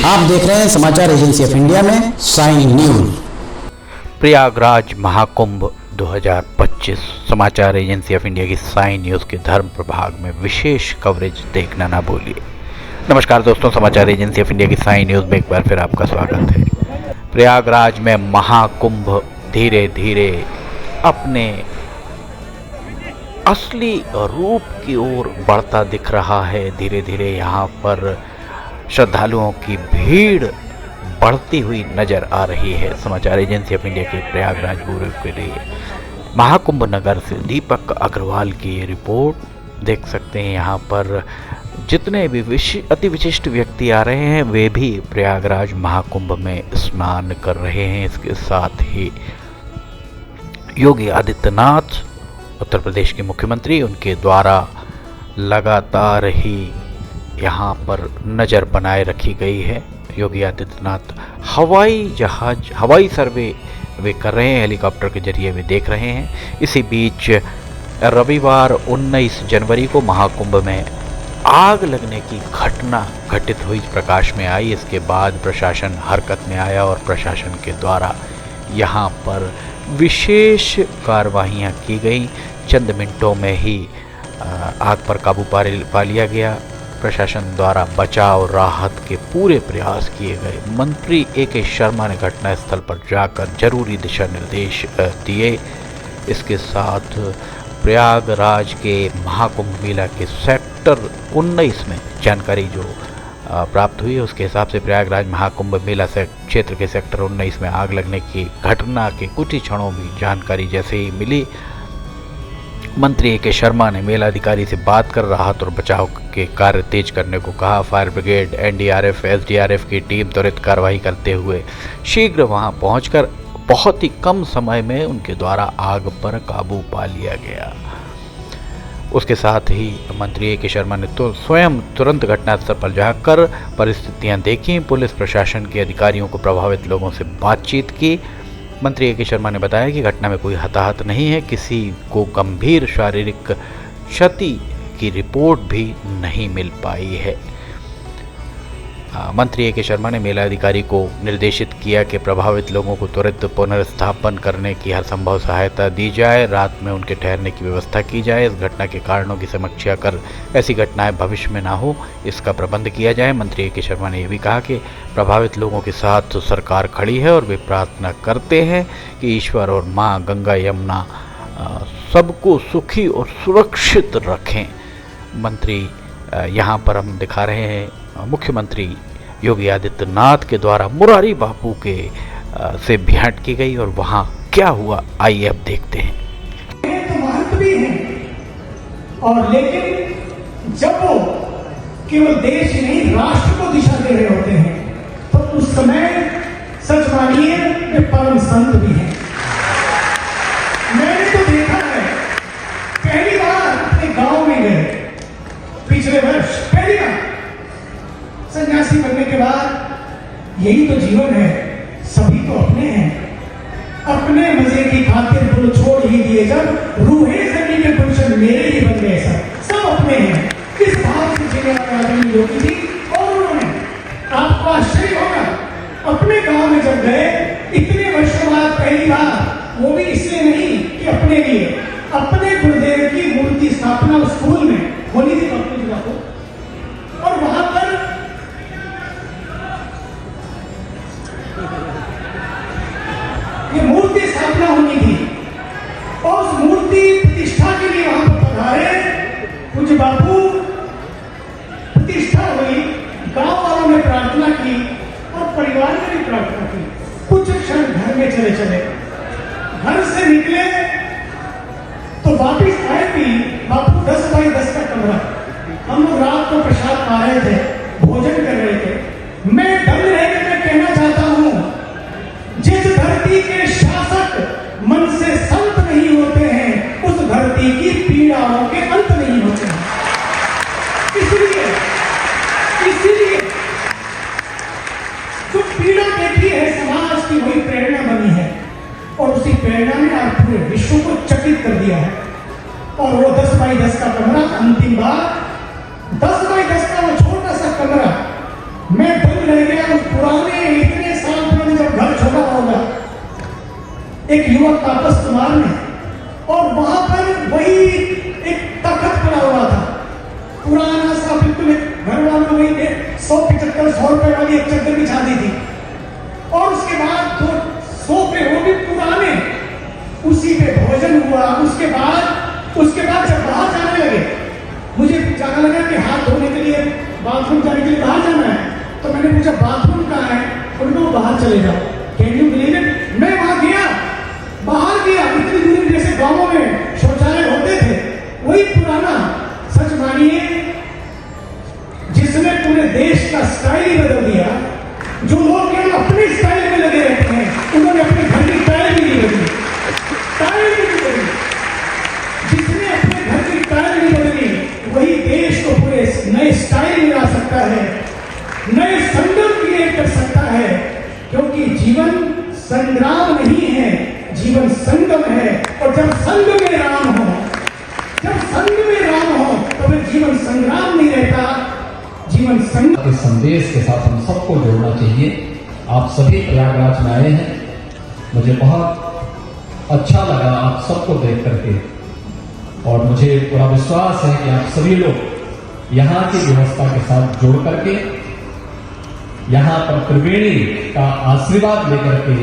आप देख रहे हैं समाचार एजेंसी ऑफ इंडिया में साइन न्यूज। प्रयागराज महाकुंभ 2025 समाचार एजेंसी ऑफ इंडिया की साइन न्यूज के धर्म प्रभाग में विशेष कवरेज देखना ना भूलिए। नमस्कार दोस्तों, समाचार एजेंसी ऑफ इंडिया की साइन न्यूज में एक बार फिर आपका स्वागत है। प्रयागराज में महाकुंभ धीरे धीरे अपने असली रूप की ओर बढ़ता दिख रहा है। धीरे धीरे यहाँ पर श्रद्धालुओं की भीड़ बढ़ती हुई नजर आ रही है। समाचार एजेंसी ऑफ इंडिया के प्रयागराज ब्यूरो के लिए महाकुंभ नगर से दीपक अग्रवाल की ये रिपोर्ट देख सकते हैं। यहाँ पर जितने भी अति विशिष्ट व्यक्ति आ रहे हैं वे भी प्रयागराज महाकुंभ में स्नान कर रहे हैं। इसके साथ ही योगी आदित्यनाथ उत्तर प्रदेश के मुख्यमंत्री, उनके द्वारा लगातार ही यहाँ पर नज़र बनाए रखी गई है। योगी आदित्यनाथ हवाई सर्वे वे कर रहे हैं, हेलीकॉप्टर के जरिए वे देख रहे हैं। इसी बीच रविवार 19 जनवरी को महाकुंभ में आग लगने की घटना घटित हुई, प्रकाश में आई। इसके बाद प्रशासन हरकत में आया और प्रशासन के द्वारा यहाँ पर विशेष कार्रवाइयाँ की गई। चंद मिनटों में ही आग पर काबू पा लिया गया। प्रशासन द्वारा बचाव राहत के पूरे प्रयास किए गए। मंत्री ए.के. शर्मा ने घटनास्थल पर जाकर जरूरी दिशा निर्देश दिए। इसके साथ प्रयागराज के महाकुंभ मेला के सेक्टर 19 में जानकारी जो प्राप्त हुई, उसके हिसाब से प्रयागराज महाकुंभ मेला क्षेत्र के सेक्टर 19 में आग लगने की घटना के कुछ ही क्षणों में जानकारी जैसे ही मिली, मंत्री ए.के. शर्मा ने मेलाधिकारी से बात कर राहत और बचाव के कार्य तेज करने को कहा। फायर ब्रिगेड, एनडीआरएफ, एसडीआरएफ की टीम त्वरित कार्रवाई करते हुए शीघ्र वहां पहुंचकर बहुत ही कम समय में उनके द्वारा आग पर काबू पा लिया गया। उसके साथ ही मंत्री ए.के. शर्मा ने तो स्वयं तुरंत घटनास्थल पर जाकर परिस्थितियां देखी, पुलिस प्रशासन के अधिकारियों को प्रभावित लोगों से बातचीत की। मंत्री ए.के. शर्मा ने बताया कि घटना में कोई हताहत नहीं है, किसी को गंभीर शारीरिक क्षति की रिपोर्ट भी नहीं मिल पाई है। मंत्री ए.के. शर्मा ने मेला अधिकारी को निर्देशित किया कि प्रभावित लोगों को त्वरित पुनर्स्थापन करने की हर संभव सहायता दी जाए, रात में उनके ठहरने की व्यवस्था की जाए। इस घटना के कारणों की समीक्षा कर ऐसी घटनाएं भविष्य में ना हो, इसका प्रबंध किया जाए। मंत्री ए.के. शर्मा ने यह भी कहा कि प्रभावित लोगों के साथ सरकार खड़ी है और वे प्रार्थना करते हैं कि ईश्वर और माँ गंगा यमुना सबको सुखी और सुरक्षित रखें। मंत्री यहाँ पर हम दिखा रहे हैं मुख्यमंत्री योगी आदित्यनाथ के द्वारा मुरारी बापू के से भेंट की गई और वहाँ क्या हुआ, आइए अब देखते हैं। तो महत्व भी है, और लेकिन जब वो केवल देश नहीं राष्ट्र को दिशा दे रहे होते हैं तो उस समय सच मानिए वे परम संत भी हैं। मैंने तो देखा है, पहली बार अपने गांव में गए पिछले वर्ष, पहली बार सन्यासी बनने के बाद। यही तो जीवन है, सभी तो अपने हैं, अपने मजे की खातिर पुल छोड़ ही दिए जब, रूहे जमीन के गुलशन मेरे ही बन गए सब अपने हैं। किस भाव से जीने वाले आदमी योगी जी, और उन्होंने, आपको आश्चर्य होगा, अपने गांव में जब गए इतने वर्षों बाद पहली बार, वो भी इसलिए नहीं कि अपने लिए, अपने गुरुदेव की मूर्ति स्थापना उस स्कूल में होनी थी अपनी जगह को, और वहां पर ये मूर्ति स्थापना होनी थी और उस मूर्ति प्रतिष्ठा के लिए वहां पर पधारे पूज्य बापू। प्रतिष्ठा हुई, गांव वालों ने प्रार्थना की और परिवार ने भी प्रार्थना की। कुछ क्षण घर में चले घर से निकले तो वापिस आए भी बापू 10 बाई 10 का कमरा। हम लोग रात को प्रसाद पा रहे थे, भोजन कर रहे थे। मैं दम रहकर मैं कहना चाहता हूं, जिस धरती के शासक मन से संत नहीं होते हैं, उस धरती की पीड़ाओं के अंत नहीं होते हैं। इसलिए जो पीड़ा देखी है समाज की, वही प्रेरणा बनी है और उसी प्रेरणा ने आज पूरे विश्व को चकित कर दिया है। और वो 10 बाई 10 का कमरा अंतिम बार 10 बाई 10 का वो छोटा सा कमरा मैं बंद रह गया उस पुराने इतने साल पुराने जब घर छोड़ा होगा एक युवक का आपस मारने, और वहां पर वही एक तख्त पड़ा हुआ था पुराना सा, बिल्कुल घर वालों ने वही 100 रुपए वाली एक चद्दर बिछा दी थी, और उसके बाद दो सोफे वो भी पुराने, उसी पे भोजन हुआ। उसके बाद जब बाहर जाने लगे, मुझे जाना लगा कि हाथ धोने के लिए बाथरूम जाने के लिए बाहर जाना है, तो मैंने पूछा बाथरूम कहाँ है, उनको बाहर चले जाओ। कैन यू बिलीव इट, मैं वहां गया, बाहर गया, इतनी दूर जैसे गांवों में शौचालय होते थे, वही पुराना। सच मानिए जिसने पूरे देश का स्टाइल बदल दिया, जो लोग केवल अपने स्टाइल में लगे रहते हैं, उन्होंने अपने घर की टाइल भी नहीं बदली, टाइल भी नहीं बदली। जिसने अपने घर की टाइल नहीं बदली, वही देश को पूरे नए स्टाइल में ला सकता है, नए संगम क्रिएट कर सकता है। क्योंकि जीवन संग्राम नहीं है, जीवन संगम है। और जब संग में राम हो, जब संग में राम हो, तो फिर जीवन संग्राम नहीं रहता, जीवन संग के संदेश के साथ हम सबको जोड़ना चाहिए। आप सभी प्रयागराज में आए हैं, मुझे बहुत अच्छा लगा आप सबको देख करके, और मुझे पूरा विश्वास है कि आप सभी लोग यहाँ की व्यवस्था के साथ जुड़ करके, यहाँ पर त्रिवेणी का आशीर्वाद लेकर के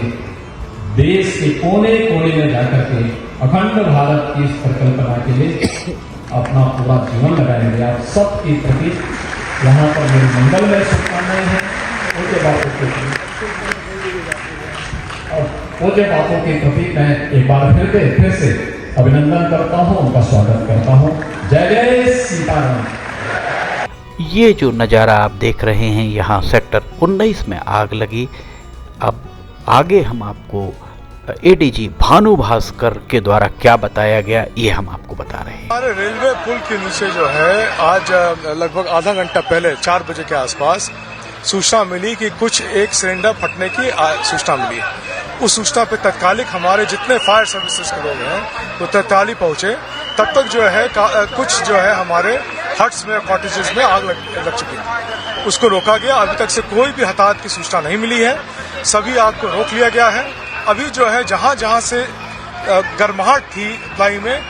देश के कोने कोने में जाकर के अखंड भारत की इस परिकल्पना के लिए अपना पूरा जीवन लगाएंगे। आप सबके प्रति यहाँ पर मेरी मंगलमय शुभकामनाएं हैं। पूज्य बापों के प्रति मैं एक बार फिर से अभिनंदन करता हूँ, उनका स्वागत करता हूँ। जय जय सीताराम। ये जो नज़ारा आप देख रहे हैं, यहाँ सेक्टर 19 में आग लगी। अब आगे हम आपको एडीजी भानु भास्कर के द्वारा क्या बताया गया, ये हम आपको बता रहे हैं। हमारे रेलवे पुल के नीचे जो है, आज लगभग आधा घंटा पहले 4 बजे के आसपास सूचना मिली कि कुछ एक सिलेंडर फटने की सूचना मिली। उस सूचना पे तत्कालिक हमारे जितने फायर सर्विसेज के लोग हैं वो तत्कालिक पहुंचे। तब तक जो है कुछ जो है हमारे हट्स में, कॉटेजेस में आग लग चुकी है। उसको रोका गया। अभी तक से कोई भी हताहत की सूचना नहीं मिली है। सभी आग को रोक लिया गया है। अभी जो है जहां से गर्माहट थी अप्लाई में,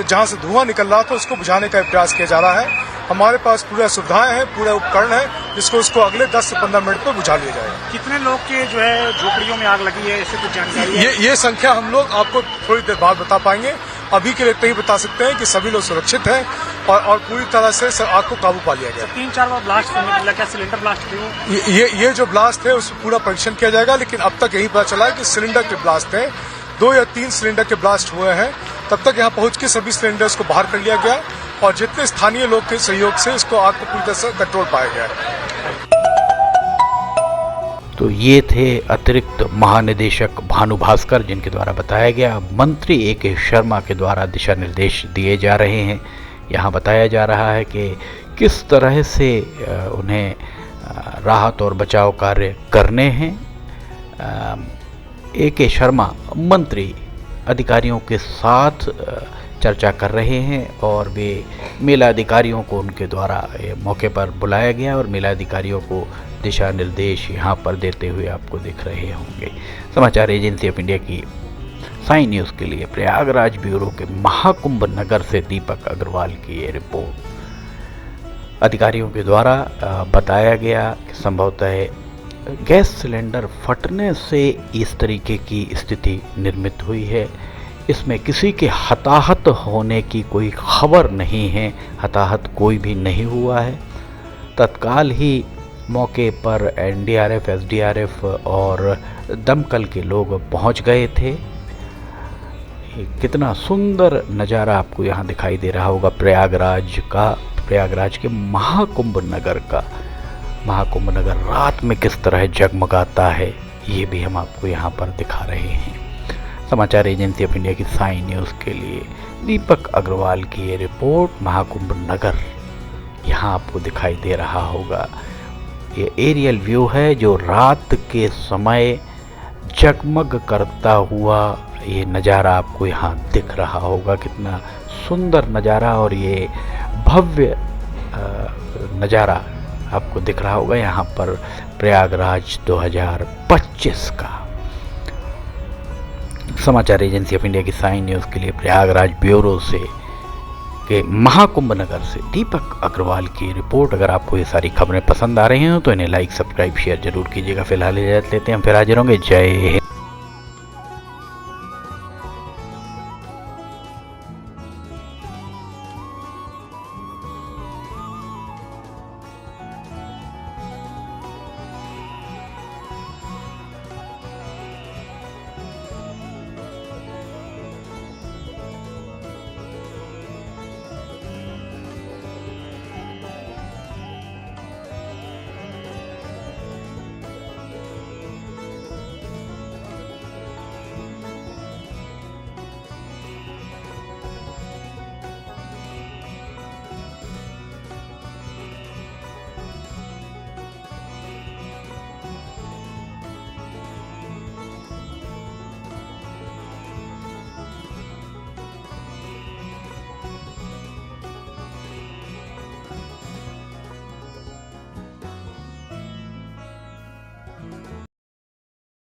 जहां से धुआं निकल रहा था, उसको बुझाने का प्रयास किया जा रहा है। हमारे पास पूरा सुविधाएं हैं, पूरा उपकरण है, जिसको उसको अगले 10 से 15 मिनट में बुझा लिया जाएगा। कितने लोग के जो है झोपड़ियों में आग लगी है, इससे कुछ जानकारी है? ये संख्या हम लोग आपको थोड़ी देर बाद बता पाएंगे। अभी के लिए इतना ही बता सकते हैं कि सभी लोग सुरक्षित हैं और पूरी तरह से आग को काबू पा लिया गया। 3-4 बार ब्लास्ट होने लगा, क्या सिलेंडर ब्लास्ट थे? ये जो ब्लास्ट है उसमें पूरा परीक्षण किया जाएगा, लेकिन अब तक यही पता चला है कि सिलेंडर के ब्लास्ट है। 2 या 3 सिलेंडर के ब्लास्ट हुए हैं। तब तक यहाँ पहुंच के सभी सिलेंडर्स को बाहर कर लिया गया और जितने स्थानीय लोग के सहयोग से इसको आग को पूरी तरह से कंट्रोल पाया गया है। तो ये थे अतिरिक्त महानिदेशक भानु भास्कर, जिनके द्वारा बताया गया। मंत्री A.K. शर्मा के द्वारा दिशा निर्देश दिए जा रहे हैं। यहाँ बताया जा रहा है कि किस तरह से उन्हें राहत और बचाव कार्य करने हैं। A.K. शर्मा मंत्री अधिकारियों के साथ चर्चा कर रहे हैं और वे मेला अधिकारियों को उनके द्वारा मौके पर बुलाया गया और मेला अधिकारियों को दिशा निर्देश यहाँ पर देते हुए आपको दिख रहे होंगे। समाचार एजेंसी ऑफ इंडिया की साइन न्यूज़ के लिए प्रयागराज ब्यूरो के महाकुंभ नगर से दीपक अग्रवाल की ये रिपोर्ट। अधिकारियों के द्वारा बताया गया कि संभवतः गैस सिलेंडर फटने से इस तरीके की स्थिति निर्मित हुई है। इसमें किसी के हताहत होने की कोई खबर नहीं है। हताहत कोई भी नहीं हुआ है। तत्काल ही मौके पर NDRF, SDRF और दमकल के लोग पहुंच गए थे। कितना सुंदर नज़ारा आपको यहाँ दिखाई दे रहा होगा प्रयागराज के महाकुंभ नगर का। महाकुंभ नगर रात में किस तरह जगमगाता है, ये भी हम आपको यहाँ पर दिखा रहे हैं। समाचार एजेंसी ऑफ इंडिया की साइन न्यूज़ के लिए दीपक अग्रवाल की ये रिपोर्ट। महाकुंभ नगर यहाँ आपको दिखाई दे रहा होगा। ये एरियल व्यू है जो रात के समय जगमग करता हुआ ये नज़ारा आपको यहाँ दिख रहा होगा। कितना सुंदर नज़ारा और ये भव्य नज़ारा आपको दिख रहा होगा यहाँ पर प्रयागराज 2025 का। समाचार एजेंसी ऑफ इंडिया की साइन न्यूज़ के लिए प्रयागराज ब्यूरो से के महाकुंभ नगर से दीपक अग्रवाल की रिपोर्ट। अगर आपको ये सारी खबरें पसंद आ रही हैं तो इन्हें लाइक, सब्सक्राइब, शेयर जरूर कीजिएगा। फिलहाल इजाज़त लेते हैं, हम फिर हाजिर होंगे। जय हिंद।